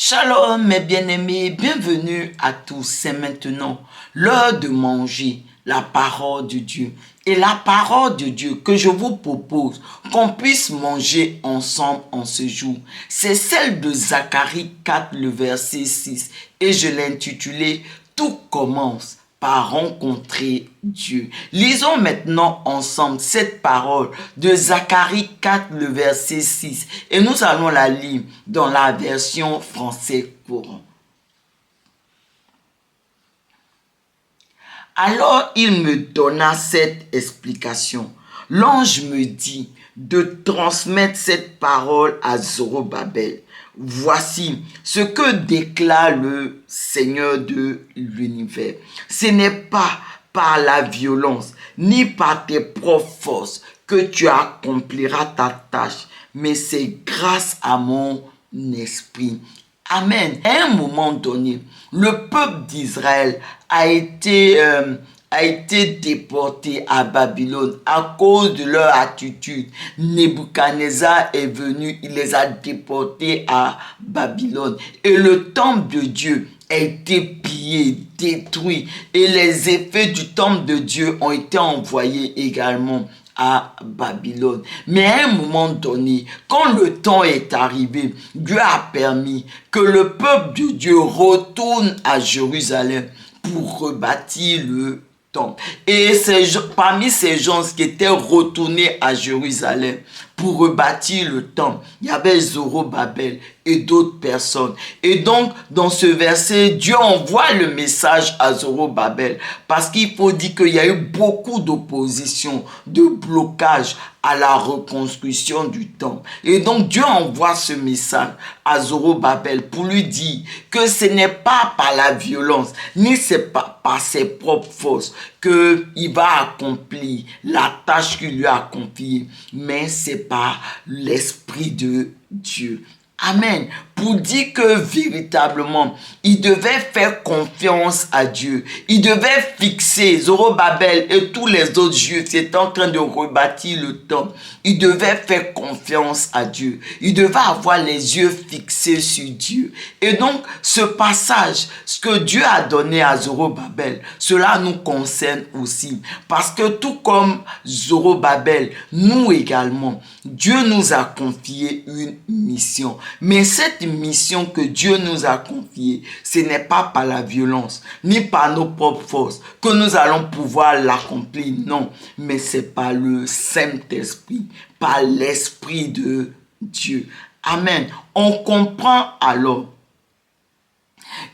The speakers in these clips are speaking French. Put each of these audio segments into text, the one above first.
Shalom mes bien-aimés, bienvenue à tous. C'est maintenant l'heure de manger la parole de Dieu. Et la parole de Dieu que je vous propose qu'on puisse manger ensemble en ce jour, c'est celle de Zacharie 4, le verset 6. Et je l'ai intitulée « Tout commence par rencontrer Dieu ». Lisons maintenant ensemble cette parole de Zacharie 4, le verset 6. Et nous allons la lire dans la version français courant. Alors il me donna cette explication. L'ange me dit de transmettre cette parole à Zorobabel. Voici ce que déclare le Seigneur de l'univers. Ce n'est pas par la violence, ni par tes propres forces que tu accompliras ta tâche, mais c'est grâce à mon esprit. Amen. À un moment donné, le peuple d'Israël a été déporté à Babylone à cause de leur attitude. Nebuchadnezzar est venu, il les a déportés à Babylone. Et le temple de Dieu a été pillé, détruit. Et les effets du temple de Dieu ont été envoyés également à Babylone. Mais à un moment donné, quand le temps est arrivé, Dieu a permis que le peuple de Dieu retourne à Jérusalem pour rebâtir le temple. Et parmi ces gens qui étaient retournés à Jérusalem pour rebâtir le temple, il y avait Zorobabel et d'autres personnes. Et donc, dans ce verset, Dieu envoie le message à Zorobabel parce qu'il faut dire qu'il y a eu beaucoup d'opposition, de blocage à la reconstruction du temple. Et donc, Dieu envoie ce message à Zorobabel pour lui dire que ce n'est pas par la violence, ni c'est pas par ses propres forces qu'il va accomplir la tâche qu'il lui a confiée, mais c'est par l'Esprit de Dieu. Amen. Pour dire que véritablement, il devait faire confiance à Dieu. Il devait fixer Zorobabel et tous les autres Juifs qui étaient en train de rebâtir le temple. Il devait faire confiance à Dieu. Il devait avoir les yeux fixés sur Dieu. Et donc, ce passage, ce que Dieu a donné à Zorobabel, cela nous concerne aussi. Parce que tout comme Zorobabel, nous également, Dieu nous a confié une mission. Mais cette mission que Dieu nous a confiée, ce n'est pas par la violence, ni par nos propres forces que nous allons pouvoir l'accomplir. Non, mais c'est par le Saint-Esprit, par l'Esprit de Dieu. Amen. On comprend alors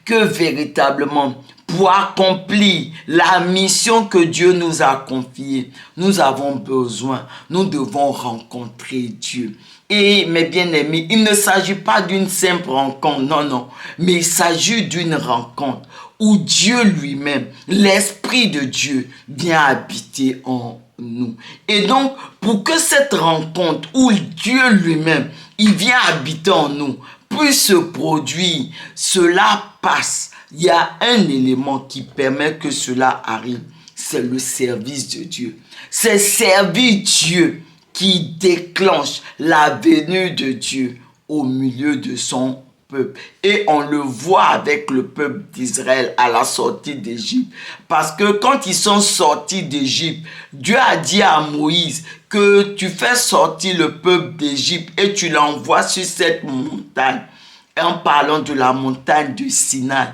que véritablement, pour accomplir la mission que Dieu nous a confiée, nous avons besoin, nous devons rencontrer Dieu. Et mes bien-aimés, il ne s'agit pas d'une simple rencontre, non, mais il s'agit d'une rencontre où Dieu lui-même, l'Esprit de Dieu, vient habiter en nous. Et donc, pour que cette rencontre où Dieu lui-même, il vient habiter en nous, puisse se produire, cela passe. Il y a un élément qui permet que cela arrive, c'est le service de Dieu. C'est servir Dieu qui déclenche la venue de Dieu au milieu de son peuple. Et on le voit avec le peuple d'Israël à la sortie d'Égypte. Parce que quand ils sont sortis d'Égypte, Dieu a dit à Moïse que tu fais sortir le peuple d'Égypte et tu l'envoies sur cette montagne. En parlant de la montagne du Sinaï,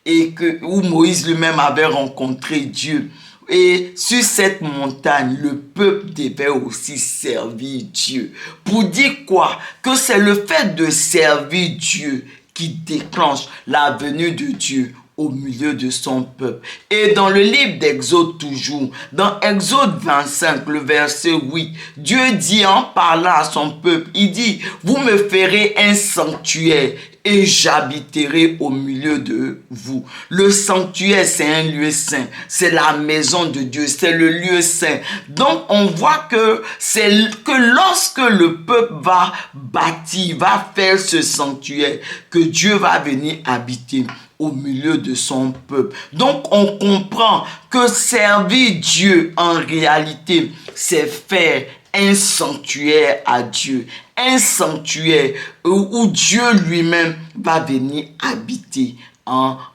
et où Moïse lui-même avait rencontré Dieu. Et sur cette montagne, le peuple devait aussi servir Dieu. Pour dire quoi? Que c'est le fait de servir Dieu qui déclenche la venue de Dieu au milieu de son peuple. Et dans le livre d'Exode toujours, dans Exode 25, le verset 8, Dieu dit en parlant à son peuple, il dit, vous me ferez un sanctuaire et j'habiterai au milieu de vous. Le sanctuaire, c'est un lieu saint. C'est la maison de Dieu. C'est le lieu saint. Donc, on voit que c'est que lorsque le peuple va bâtir, va faire ce sanctuaire, que Dieu va venir habiter au milieu de son peuple. Donc, on comprend que servir Dieu, en réalité, c'est faire un sanctuaire à Dieu, un sanctuaire où Dieu lui-même va venir habiter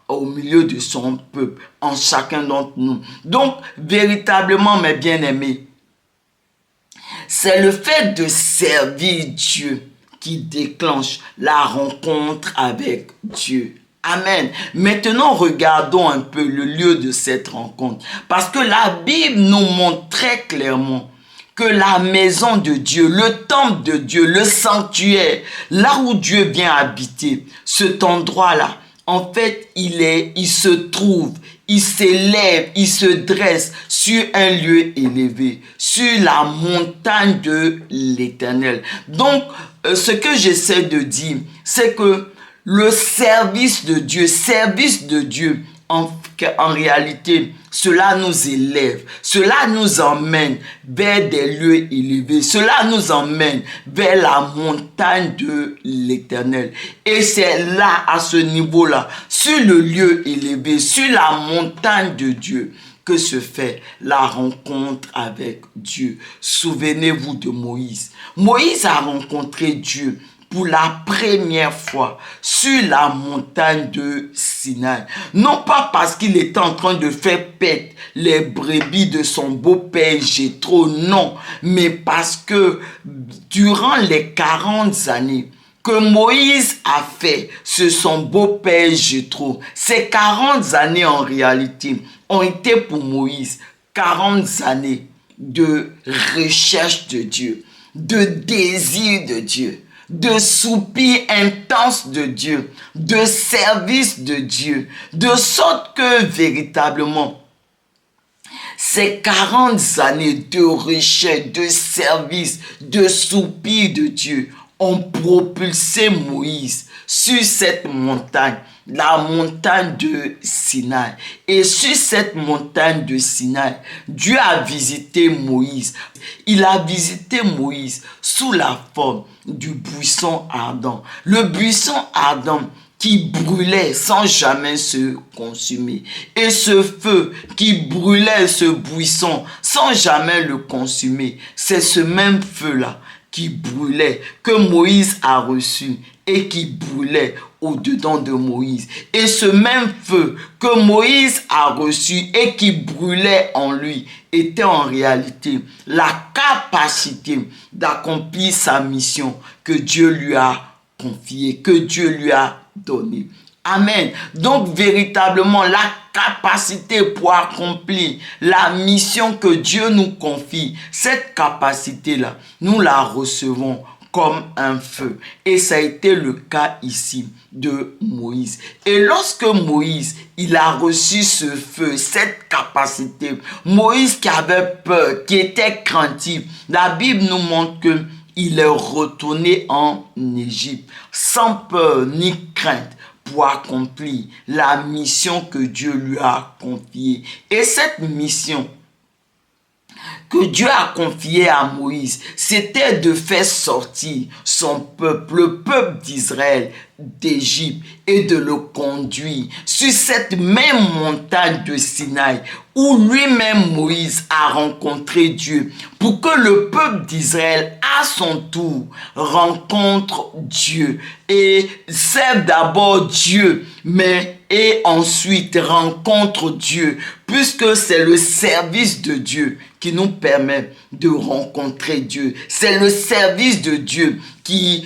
au milieu de son peuple, en chacun d'entre nous. Donc, véritablement, mes bien-aimés, c'est le fait de servir Dieu qui déclenche la rencontre avec Dieu. Amen. Maintenant, regardons un peu le lieu de cette rencontre. Parce que la Bible nous montre très clairement que la maison de Dieu, le temple de Dieu, le sanctuaire, là où Dieu vient habiter, cet endroit-là, en fait, il se trouve, il s'élève, il se dresse sur un lieu élevé, sur la montagne de l'Éternel. Donc, ce que j'essaie de dire, c'est que le service de Dieu, en réalité, cela nous élève, cela nous emmène vers des lieux élevés, cela nous emmène vers la montagne de l'Éternel. Et c'est là, à ce niveau-là, sur le lieu élevé, sur la montagne de Dieu, que se fait la rencontre avec Dieu. Souvenez-vous de Moïse. Moïse a rencontré Dieu pour la première fois sur la montagne de Sinaï. Non pas parce qu'il était en train de faire paître les brebis de son beau-père Jéthro, non, mais parce que durant les 40 années que Moïse a fait sur son beau-père Jéthro, ces 40 années en réalité ont été pour Moïse 40 années de recherche de Dieu, de désir de Dieu, de soupir intense de Dieu, de service de Dieu, de sorte que véritablement, ces 40 années de recherche, de service, de soupir de Dieu ont propulsé Moïse sur cette montagne, la montagne de Sinaï. Et sur cette montagne de Sinaï, Dieu a visité Moïse. Il a visité Moïse sous la forme du buisson ardent. Le buisson ardent qui brûlait sans jamais se consumer. Et ce feu qui brûlait ce buisson sans jamais le consumer, c'est ce même feu-là qui brûlait, que Moïse a reçu et qui brûlait au-dedans de Moïse. Et ce même feu que Moïse a reçu et qui brûlait en lui était en réalité la capacité d'accomplir sa mission que Dieu lui a confiée, que Dieu lui a donnée. Amen. Donc véritablement la capacité pour accomplir la mission que Dieu nous confie, cette capacité-là, nous la recevons comme un feu. Et ça a été le cas ici de Moïse. Et lorsque Moïse, il a reçu ce feu, cette capacité, Moïse qui avait peur, qui était craintif, la Bible nous montre que il est retourné en Égypte sans peur ni crainte pour accomplir la mission que Dieu lui a confiée. Et cette mission que Dieu a confiée à Moïse, c'était de faire sortir son peuple, le peuple d'Israël, d'Égypte, et de le conduire sur cette même montagne de Sinaï où lui-même Moïse a rencontré Dieu, pour que le peuple d'Israël à son tour rencontre Dieu et serve d'abord Dieu, et ensuite rencontre Dieu, puisque c'est le service de Dieu qui nous permet de rencontrer Dieu. C'est le service de Dieu qui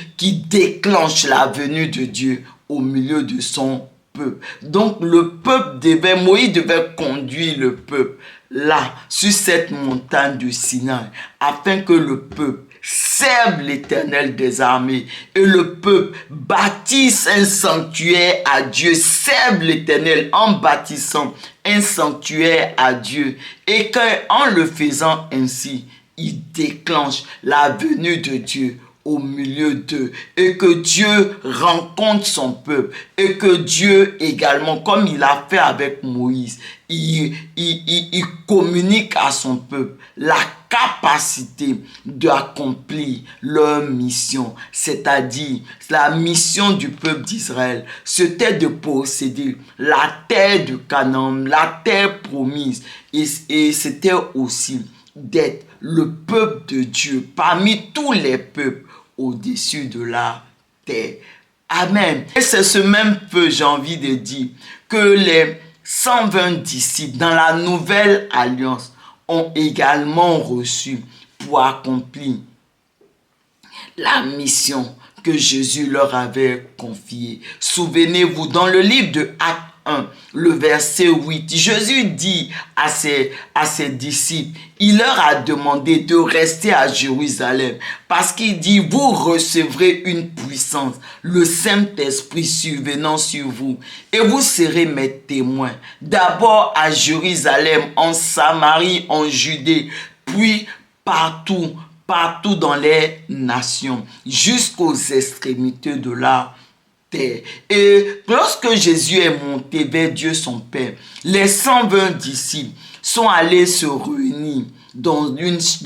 déclenche la venue de Dieu au milieu de son peuple. Donc Moïse devait conduire le peuple là, sur cette montagne de Sinaï, afin que le peuple serve l'Éternel des armées et le peuple bâtisse un sanctuaire à Dieu, serve l'Éternel en bâtissant un sanctuaire à Dieu, et qu'en le faisant ainsi, il déclenche la venue de Dieu au milieu d'eux, et que Dieu rencontre son peuple, et que Dieu également, comme il a fait avec Moïse, il communique à son peuple la capacité d'accomplir leur mission, c'est-à-dire la mission du peuple d'Israël, c'était de posséder la terre de Canaan, la terre promise, et c'était aussi d'être le peuple de Dieu parmi tous les peuples au-dessus de la terre. Amen. Et c'est ce même peu, j'ai envie de dire, que les 120 disciples dans la nouvelle alliance ont également reçu pour accomplir la mission que Jésus leur avait confiée. Souvenez-vous, dans le livre de Actes 1, le verset 8, Jésus dit à ses disciples, il leur a demandé de rester à Jérusalem parce qu'il dit, vous recevrez une puissance, le Saint-Esprit survenant sur vous et vous serez mes témoins. D'abord à Jérusalem, en Samarie, en Judée, puis partout dans les nations, jusqu'aux extrémités de la terre. Et lorsque Jésus est monté vers Dieu son Père, les 120 disciples sont allés se réunir dans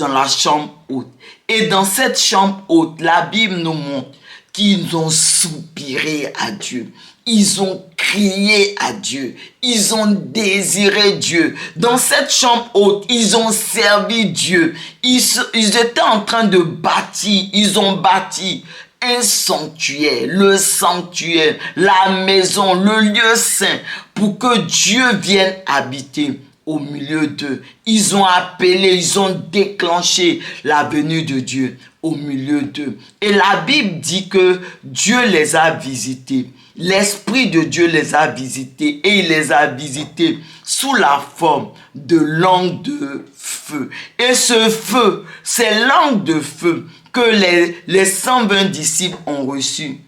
la chambre haute. Et dans cette chambre haute, la Bible nous montre qu'ils ont soupiré à Dieu. Ils ont crié à Dieu. Ils ont désiré Dieu. Dans cette chambre haute, ils ont servi Dieu. Ils étaient en train de bâtir. Ils ont bâti un sanctuaire, le sanctuaire, la maison, le lieu saint, pour que Dieu vienne habiter au milieu d'eux. Ils ont appelé, ils ont déclenché la venue de Dieu au milieu d'eux. Et la Bible dit que Dieu les a visités. L'Esprit de Dieu les a visités et il les a visités sous la forme de langues de feu. Et ce feu, ces langues de feu que les 120 disciples ont reçues,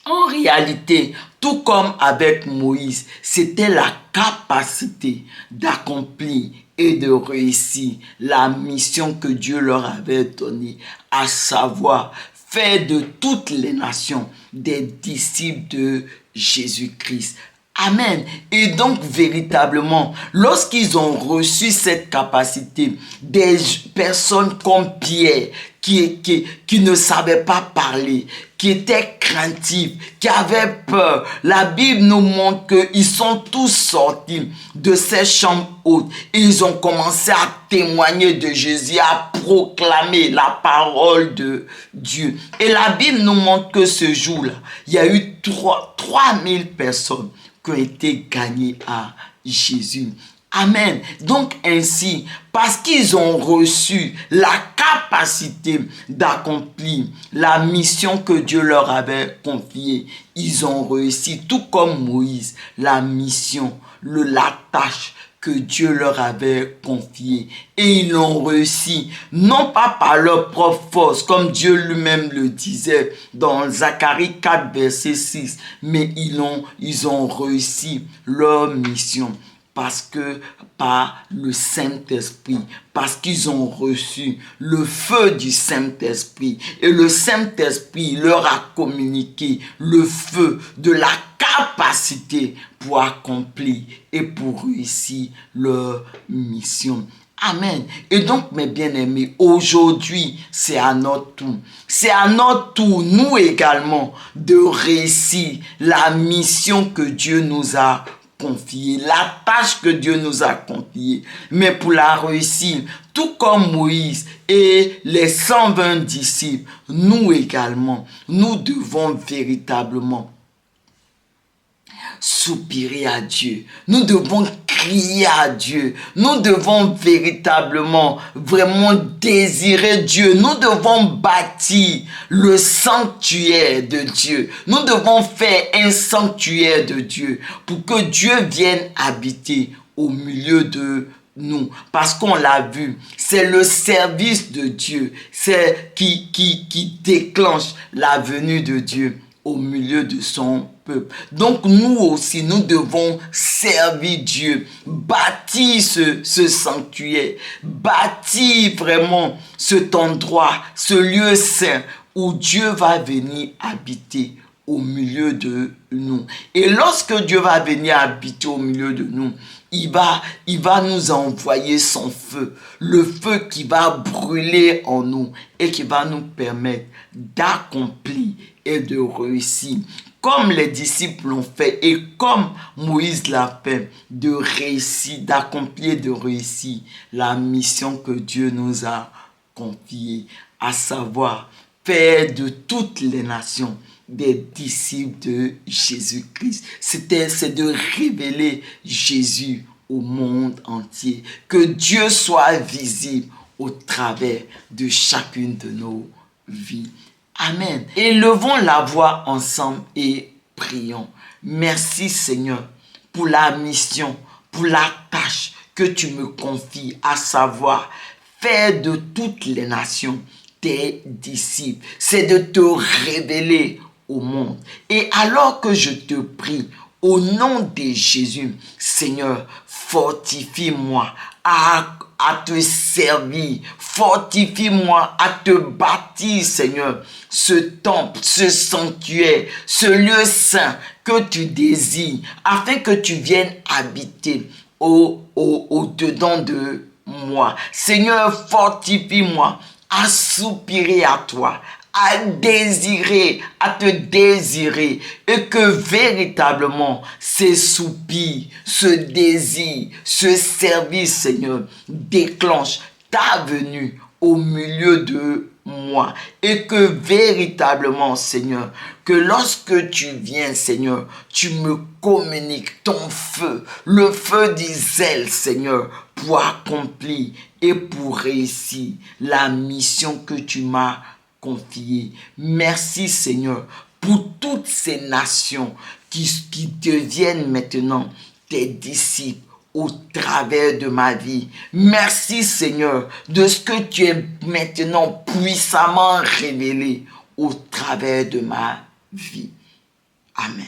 en réalité, tout comme avec Moïse, c'était la capacité d'accomplir et de réussir la mission que Dieu leur avait donnée, à savoir faire de toutes les nations des disciples de Jésus-Christ. Amen. Et donc, véritablement, lorsqu'ils ont reçu cette capacité, des personnes comme Pierre, qui ne savaient pas parler, qui étaient craintifs, qui avaient peur, la Bible nous montre qu'ils sont tous sortis de ces chambres hautes. Ils ont commencé à témoigner de Jésus, à proclamer la parole de Dieu. Et la Bible nous montre que ce jour-là, il y a eu 3000 personnes qui ont été gagnées à Jésus. Amen. Donc ainsi, parce qu'ils ont reçu la capacité d'accomplir la mission que Dieu leur avait confiée, ils ont réussi, tout comme Moïse, la mission, la tâche que Dieu leur avait confiée. Et ils l'ont réussi, non pas par leur propre force, comme Dieu lui-même le disait dans Zacharie 4, verset 6, mais ils ont réussi leur mission. Parce que par le Saint-Esprit, parce qu'ils ont reçu le feu du Saint-Esprit. Et le Saint-Esprit leur a communiqué le feu de la capacité pour accomplir et pour réussir leur mission. Amen. Et donc, mes bien-aimés, aujourd'hui, c'est à notre tour. C'est à notre tour, nous également, de réussir la mission que Dieu nous a confiée, la tâche que Dieu nous a confiée. Mais pour la réussir, tout comme Moïse et les 120 disciples, nous également, nous devons véritablement soupirer à Dieu. Nous devons crier à Dieu. Nous devons véritablement, vraiment désirer Dieu. Nous devons bâtir le sanctuaire de Dieu. Nous devons faire un sanctuaire de Dieu pour que Dieu vienne habiter au milieu de nous, parce qu'on l'a vu, c'est le service de Dieu, c'est qui déclenche la venue de Dieu au milieu de son peuple. Donc nous aussi, nous devons servir Dieu, bâtir ce sanctuaire, bâtir vraiment cet endroit, ce lieu saint où Dieu va venir habiter au milieu de nous. Et lorsque Dieu va venir habiter au milieu de nous, il va nous envoyer son feu, le feu qui va brûler en nous et qui va nous permettre d'accomplir et de réussir, comme les disciples l'ont fait et comme Moïse l'a fait, de réussir, d'accomplir, de réussir la mission que Dieu nous a confiée, à savoir faire de toutes les nations des disciples de Jésus-Christ. C'est de révéler Jésus au monde entier. Que Dieu soit visible au travers de chacune de nos vies. Amen. Élevons la voix ensemble et prions. Merci Seigneur pour la mission, pour la tâche que tu me confies, à savoir faire de toutes les nations tes disciples. C'est de te révéler au monde. Et alors que je te prie, au nom de Jésus, Seigneur, fortifie-moi à te servir. Fortifie-moi à te bâtir, Seigneur, ce temple, ce sanctuaire, ce lieu saint que tu désires, afin que tu viennes habiter au-dedans de moi. Seigneur, fortifie-moi à soupirer à toi, à désirer, à te désirer, et que véritablement ces soupirs, ce désir, ce service, Seigneur, déclenche ta venue au milieu de moi, et que véritablement, Seigneur, que lorsque tu viens, Seigneur, tu me communiques ton feu, le feu du zèle, Seigneur, pour accomplir et pour réussir la mission que tu m'as confiée. Merci, Seigneur, pour toutes ces nations qui deviennent maintenant tes disciples au travers de ma vie. Merci Seigneur de ce que tu es maintenant puissamment révélé au travers de ma vie. Amen.